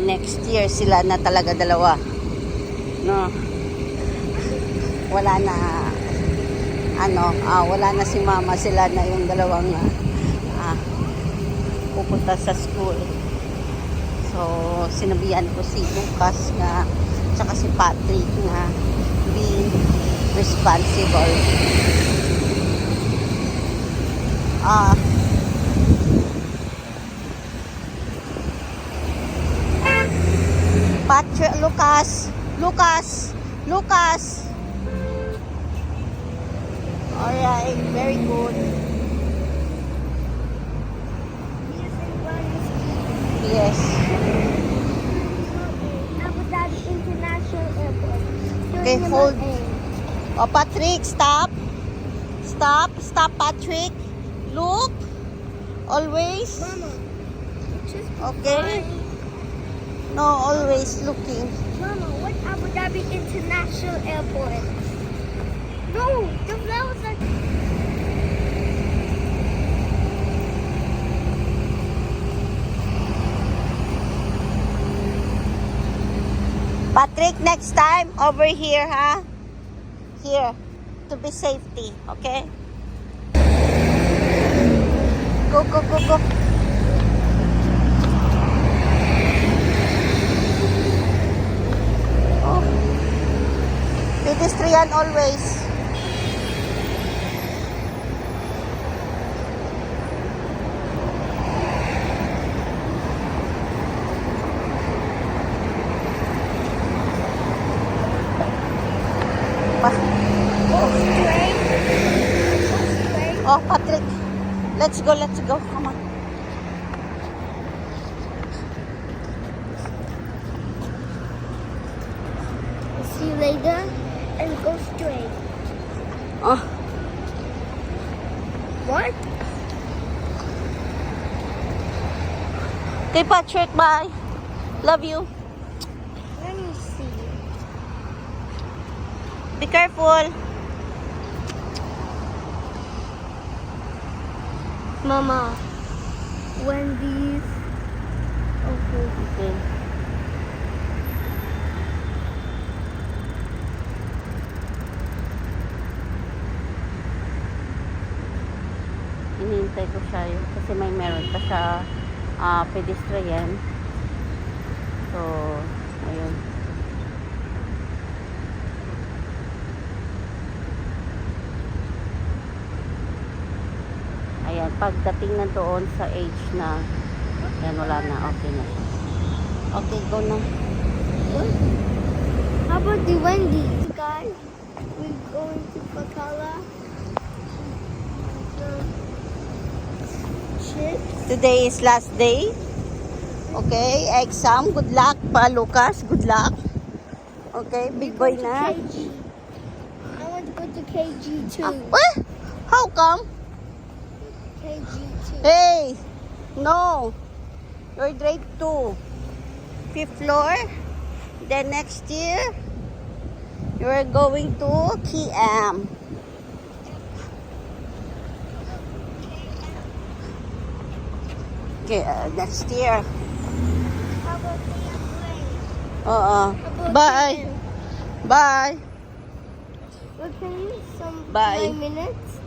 next year sila na talaga dalawa. No. Wala na wala na si mama, sila na yung dalawang pupunta sa school. So, sinabihan ko si Lucas na tsaka si Patrick na be responsible. Patrick, Lucas. Alright, very good. Yes. Abu Dhabi International Airport. Okay, hold. Oh, Patrick, stop. Stop, Patrick. Look. Always. Mama, just Okay. No, always looking. Mama, what Abu Dhabi International Airport? No, the flowers are. Patrick, next time over here, ha? Here, to be safety, okay? Go. Oh. Pedestrian always. Oh, Patrick. Let's go. Come on. See you later and go straight. Oh, What? okay, Patrick, bye. Love you. Let me see. Be careful. Mama, Wendy's. Okay. Okay. Hinihintay ko siya yun kasi may meron pa siya pedestrian. So, ayun. Ayan, pagdating na doon sa age na yan, wala na, okay na siya. Okay, go na. How about the Wendy's, guys? We're going to Pakala. Chips. Today is last day. Okay, exam. Good luck pa, Lucas. Good luck. Okay, big boy na. KG. I want to go to KG too. What? How come? KG too. Hey, no. You're grade 2. 5th floor. Then next year, you're going to KM. Okay, next year. How about the plane? How about Bye. chicken? Bye. We're playing some Bye. 9 minutes.